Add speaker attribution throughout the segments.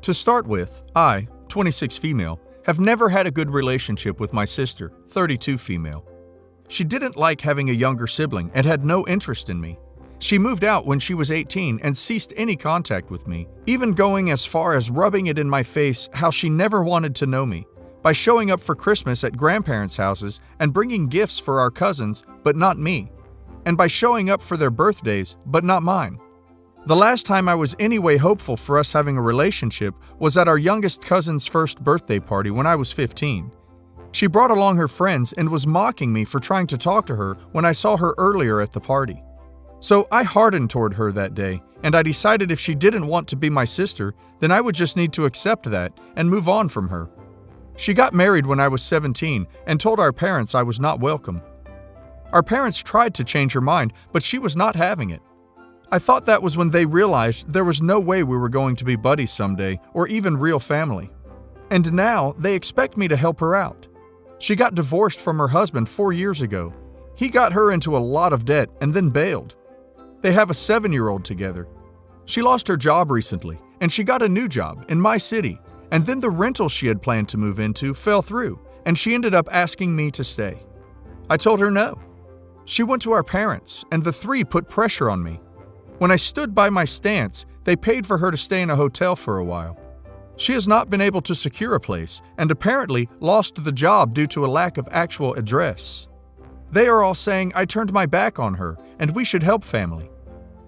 Speaker 1: To start with, I, 26 female, have never had a good relationship with my sister, 32 female. She didn't like having a younger sibling and had no interest in me. She moved out when she was 18 and ceased any contact with me, even going as far as rubbing it in my face how she never wanted to know me, by showing up for Christmas at grandparents' houses and bringing gifts for our cousins, but not me, and by showing up for their birthdays, but not mine. The last time I was anyway hopeful for us having a relationship was at our youngest cousin's first birthday party when I was 15. She brought along her friends and was mocking me for trying to talk to her when I saw her earlier at the party. So I hardened toward her that day, and I decided if she didn't want to be my sister, then I would just need to accept that and move on from her. She got married when I was 17 and told our parents I was not welcome. Our parents tried to change her mind, but she was not having it. I thought that was when they realized there was no way we were going to be buddies someday or even real family. And now they expect me to help her out. She got divorced from her husband 4 years ago. He got her into a lot of debt and then bailed. They have a 7-year-old together. She lost her job recently, and she got a new job in my city, and then the rental she had planned to move into fell through, and she ended up asking me to stay. I told her no. She went to our parents, and the three put pressure on me. When I stood by my stance, they paid for her to stay in a hotel for a while. She has not been able to secure a place, and apparently lost the job due to a lack of actual address. They are all saying I turned my back on her, and we should help family.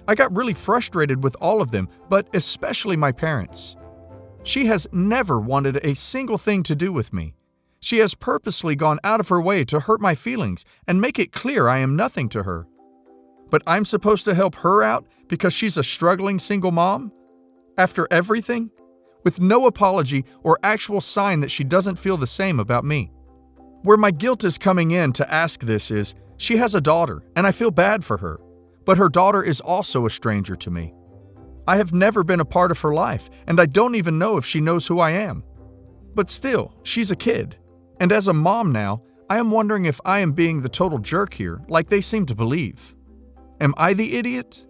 Speaker 1: I got really frustrated with all of them, but especially my parents. She has never wanted a single thing to do with me. She has purposely gone out of her way to hurt my feelings and make it clear I am nothing to her. But I'm supposed to help her out because she's a struggling single mom? After everything? With no apology or actual sign that she doesn't feel the same about me. Where my guilt is coming in to ask this is, she has a daughter, and I feel bad for her. But her daughter is also a stranger to me. I have never been a part of her life, and I don't even know if she knows who I am. But still, she's a kid. And as a mom now, I am wondering if I am being the total jerk here, like they seem to believe. Am I the idiot?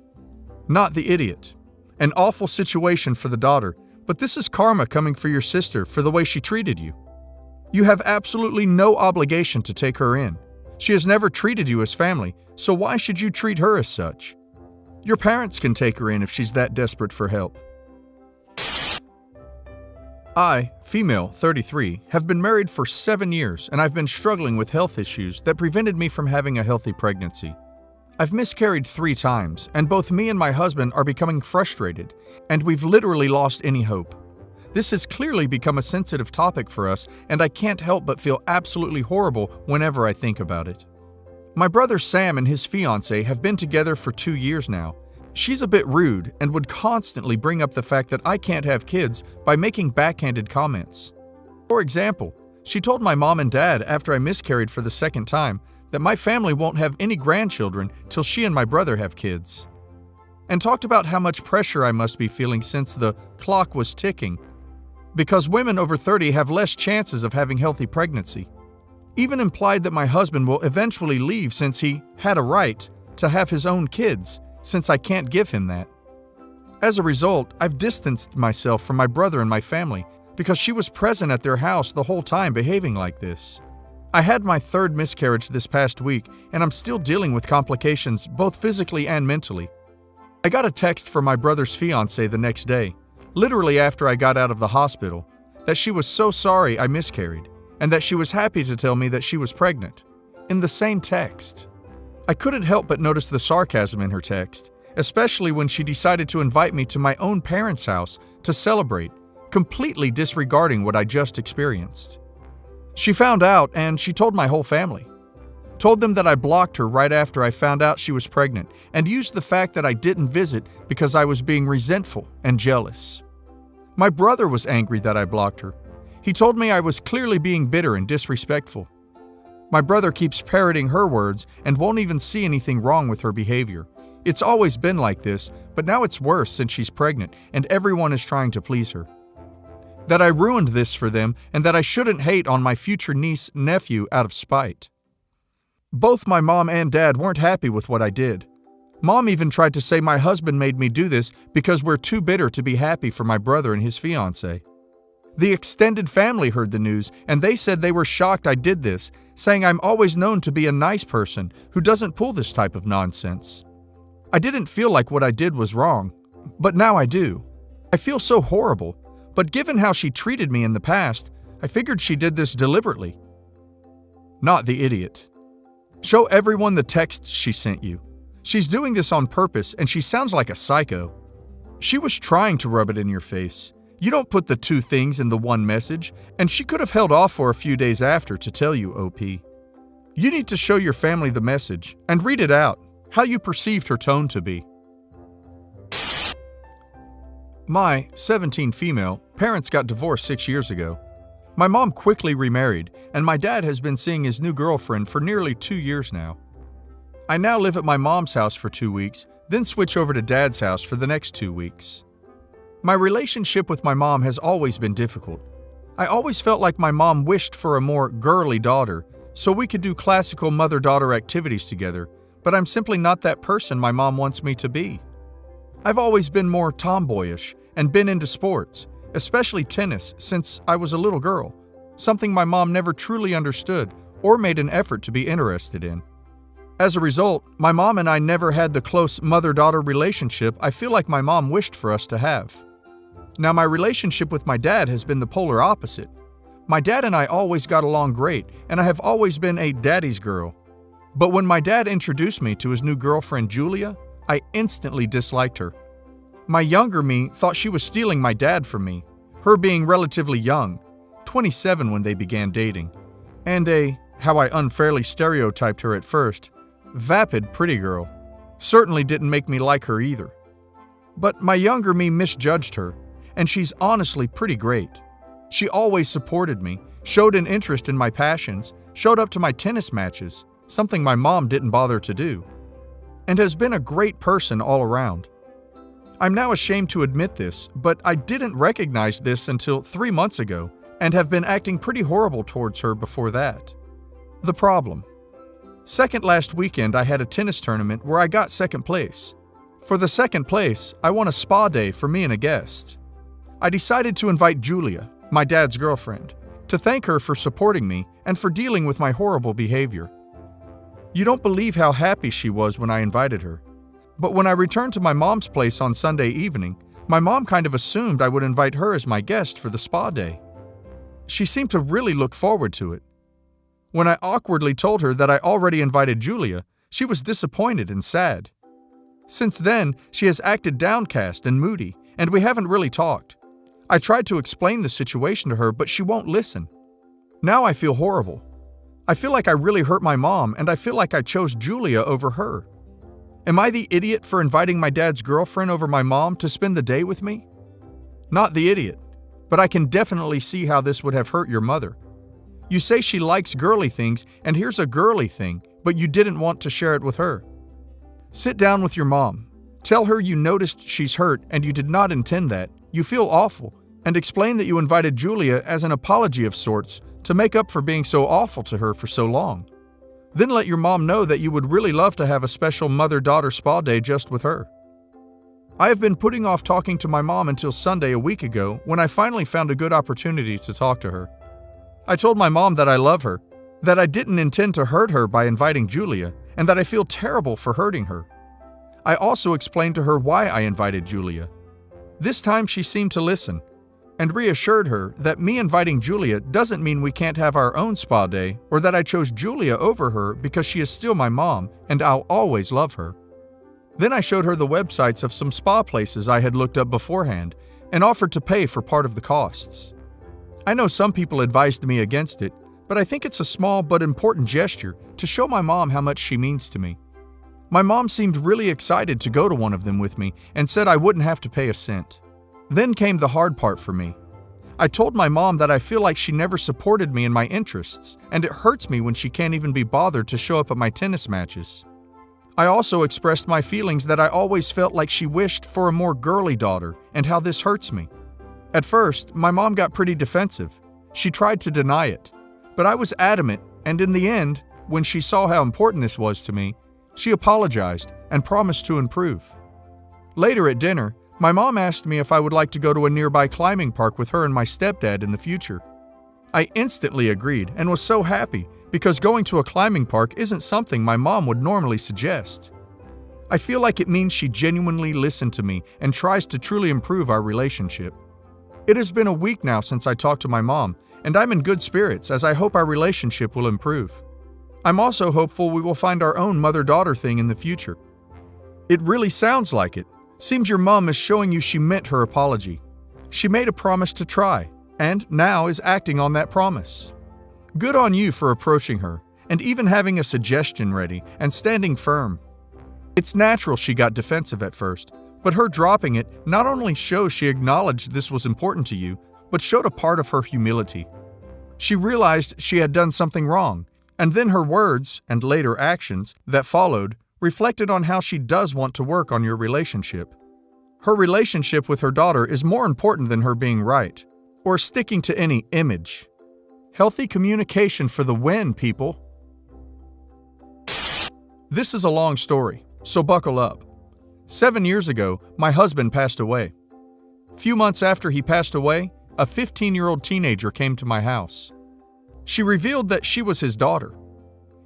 Speaker 1: Not the idiot. An awful situation for the daughter, but this is karma coming for your sister for the way she treated you. You have absolutely no obligation to take her in. She has never treated you as family, so why should you treat her as such? Your parents can take her in if she's that desperate for help. I, female, 33, have been married for 7 years and I've been struggling with health issues that prevented me from having a healthy pregnancy. I've miscarried 3 times, and both me and my husband are becoming frustrated, and we've literally lost any hope. This has clearly become a sensitive topic for us, and I can't help but feel absolutely horrible whenever I think about it. My brother Sam and his fiancée have been together for 2 years now. She's a bit rude and would constantly bring up the fact that I can't have kids by making backhanded comments. For example, she told my mom and dad after I miscarried for the 2nd time that my family won't have any grandchildren till she and my brother have kids. And talked about how much pressure I must be feeling since the clock was ticking, because women over 30 have less chances of having healthy pregnancy. Even implied that my husband will eventually leave since he had a right to have his own kids, since I can't give him that. As a result, I've distanced myself from my brother and my family because she was present at their house the whole time behaving like this. I had my 3rd miscarriage this past week, and I'm still dealing with complications both physically and mentally. I got a text from my brother's fiancée the next day, literally after I got out of the hospital, that she was so sorry I miscarried, and that she was happy to tell me that she was pregnant. In the same text. I couldn't help but notice the sarcasm in her text, especially when she decided to invite me to my own parents' house to celebrate, completely disregarding what I just experienced. She found out and she told my whole family. Told them that I blocked her right after I found out she was pregnant and used the fact that I didn't visit because I was being resentful and jealous. My brother was angry that I blocked her. He told me I was clearly being bitter and disrespectful. My brother keeps parroting her words and won't even see anything wrong with her behavior. It's always been like this, but now it's worse since she's pregnant and everyone is trying to please her. That I ruined this for them and that I shouldn't hate on my future niece-nephew out of spite. Both my mom and dad weren't happy with what I did. Mom even tried to say my husband made me do this because we're too bitter to be happy for my brother and his fiancée. The extended family heard the news, and they said they were shocked I did this, saying I'm always known to be a nice person who doesn't pull this type of nonsense. I didn't feel like what I did was wrong, but now I do. I feel so horrible, but given how she treated me in the past, I figured she did this deliberately. Not the idiot. Show everyone the text she sent you. She's doing this on purpose, and she sounds like a psycho. She was trying to rub it in your face. You don't put the two things in the one message, and she could have held off for a few days after to tell you, OP. You need to show your family the message and read it out, how you perceived her tone to be. My 17 female parents got divorced 6 years ago. My mom quickly remarried, and my dad has been seeing his new girlfriend for nearly 2 years now. I now live at my mom's house for 2 weeks, then switch over to dad's house for the next 2 weeks. My relationship with my mom has always been difficult. I always felt like my mom wished for a more girly daughter, so we could do classical mother-daughter activities together, but I'm simply not that person my mom wants me to be. I've always been more tomboyish and been into sports, especially tennis, since I was a little girl, something my mom never truly understood or made an effort to be interested in. As a result, my mom and I never had the close mother-daughter relationship I feel like my mom wished for us to have. Now, my relationship with my dad has been the polar opposite. My dad and I always got along great, and I have always been a daddy's girl. But when my dad introduced me to his new girlfriend, Julia, I instantly disliked her. My younger me thought she was stealing my dad from me, her being relatively young, 27 when they began dating, and how I unfairly stereotyped her at first, vapid pretty girl. Certainly didn't make me like her either. But my younger me misjudged her, and she's honestly pretty great. She always supported me, showed an interest in my passions, showed up to my tennis matches, something my mom didn't bother to do, and has been a great person all around. I'm now ashamed to admit this, but I didn't recognize this until 3 months ago and have been acting pretty horrible towards her before that. The problem. Second last weekend, I had a tennis tournament where I got second place. For the second place, I won a spa day for me and a guest. I decided to invite Julia, my dad's girlfriend, to thank her for supporting me and for dealing with my horrible behavior. You don't believe how happy she was when I invited her. But when I returned to my mom's place on Sunday evening, my mom kind of assumed I would invite her as my guest for the spa day. She seemed to really look forward to it. When I awkwardly told her that I already invited Julia, she was disappointed and sad. Since then, she has acted downcast and moody, and we haven't really talked. I tried to explain the situation to her, but she won't listen. Now I feel horrible. I feel like I really hurt my mom, and I feel like I chose Julia over her. Am I the idiot for inviting my dad's girlfriend over my mom to spend the day with me? Not the idiot, but I can definitely see how this would have hurt your mother. You say she likes girly things, and here's a girly thing, but you didn't want to share it with her. Sit down with your mom. Tell her you noticed she's hurt and you did not intend that, you feel awful, and explain that you invited Julia as an apology of sorts to make up for being so awful to her for so long. Then let your mom know that you would really love to have a special mother-daughter spa day just with her. I have been putting off talking to my mom until Sunday a week ago when I finally found a good opportunity to talk to her. I told my mom that I love her, that I didn't intend to hurt her by inviting Julia, and that I feel terrible for hurting her. I also explained to her why I invited Julia. This time she seemed to listen, and reassured her that me inviting Julia doesn't mean we can't have our own spa day or that I chose Julia over her because she is still my mom and I'll always love her. Then I showed her the websites of some spa places I had looked up beforehand and offered to pay for part of the costs. I know some people advised me against it, but I think it's a small but important gesture to show my mom how much she means to me. My mom seemed really excited to go to one of them with me and said I wouldn't have to pay a cent. Then came the hard part for me. I told my mom that I feel like she never supported me in my interests, and it hurts me when she can't even be bothered to show up at my tennis matches. I also expressed my feelings that I always felt like she wished for a more girly daughter and how this hurts me. At first, my mom got pretty defensive. She tried to deny it, but I was adamant, and in the end, when she saw how important this was to me, She apologized and promised to improve. Later at dinner, my mom asked me if I would like to go to a nearby climbing park with her and my stepdad in the future. I instantly agreed and was so happy because going to a climbing park isn't something my mom would normally suggest. I feel like it means she genuinely listened to me and tries to truly improve our relationship. It has been a week now since I talked to my mom, and I'm in good spirits as I hope our relationship will improve. I'm also hopeful we will find our own mother-daughter thing in the future. It really sounds like it. Seems your mom is showing you she meant her apology. She made a promise to try, and now is acting on that promise. Good on you for approaching her, and even having a suggestion ready and standing firm. It's natural she got defensive at first, but her dropping it not only shows she acknowledged this was important to you, but showed a part of her humility. She realized she had done something wrong, and then her words, and later actions, that followed, reflected on how she does want to work on your relationship. Her relationship with her daughter is more important than her being right, or sticking to any image. Healthy communication for the win, people! This is a long story, so buckle up. 7 years ago, my husband passed away. Few months after he passed away, a 15-year-old teenager came to my house. She revealed that she was his daughter.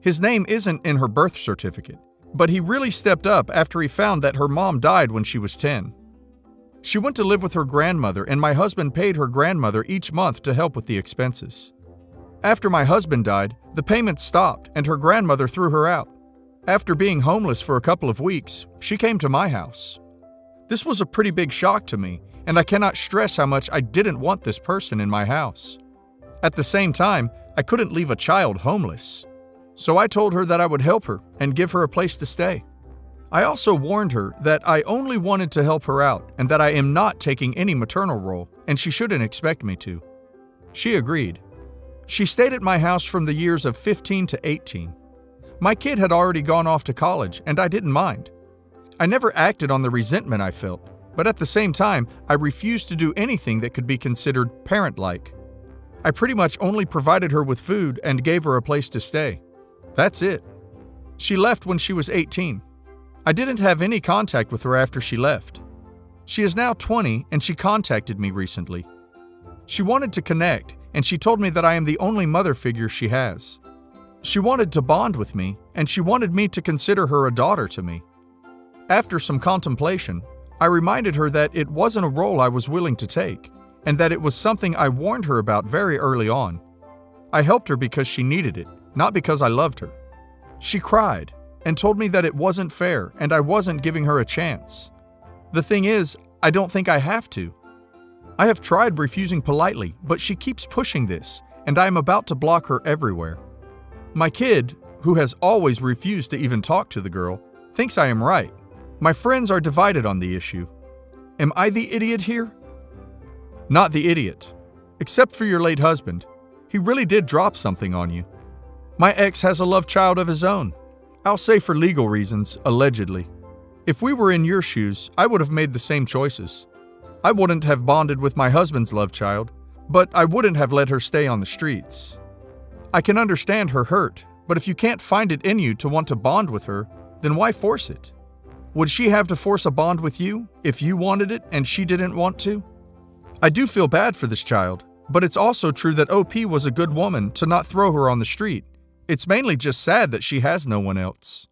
Speaker 1: His name isn't in her birth certificate, but he really stepped up after he found that her mom died when she was 10. She went to live with her grandmother, and my husband paid her grandmother each month to help with the expenses. After my husband died, the payments stopped and her grandmother threw her out. After being homeless for a couple of weeks, she came to my house. This was a pretty big shock to me, and I cannot stress how much I didn't want this person in my house. At the same time, I couldn't leave a child homeless. So I told her that I would help her and give her a place to stay. I also warned her that I only wanted to help her out and that I am not taking any maternal role and she shouldn't expect me to. She agreed. She stayed at my house from the years of 15 to 18. My kid had already gone off to college and I didn't mind. I never acted on the resentment I felt, but at the same time, I refused to do anything that could be considered parent-like. I pretty much only provided her with food and gave her a place to stay. That's it. She left when she was 18. I didn't have any contact with her after she left. She is now 20 and she contacted me recently. She wanted to connect and she told me that I am the only mother figure she has. She wanted to bond with me and she wanted me to consider her a daughter to me. After some contemplation, I reminded her that it wasn't a role I was willing to take and that it was something I warned her about very early on. I helped her because she needed it, not because I loved her. She cried and told me that it wasn't fair and I wasn't giving her a chance. The thing is, I don't think I have to. I have tried refusing politely, but she keeps pushing this, and I am about to block her everywhere. My kid, who has always refused to even talk to the girl, thinks I am right. My friends are divided on the issue. Am I the idiot here? Not the idiot. Except for your late husband. He really did drop something on you. My ex has a love child of his own. I'll say for legal reasons, allegedly. If we were in your shoes, I would have made the same choices. I wouldn't have bonded with my husband's love child, but I wouldn't have let her stay on the streets. I can understand her hurt, but if you can't find it in you to want to bond with her, then why force it? Would she have to force a bond with you if you wanted it and she didn't want to? I do feel bad for this child, but it's also true that OP was a good woman to not throw her on the street. It's mainly just sad that she has no one else.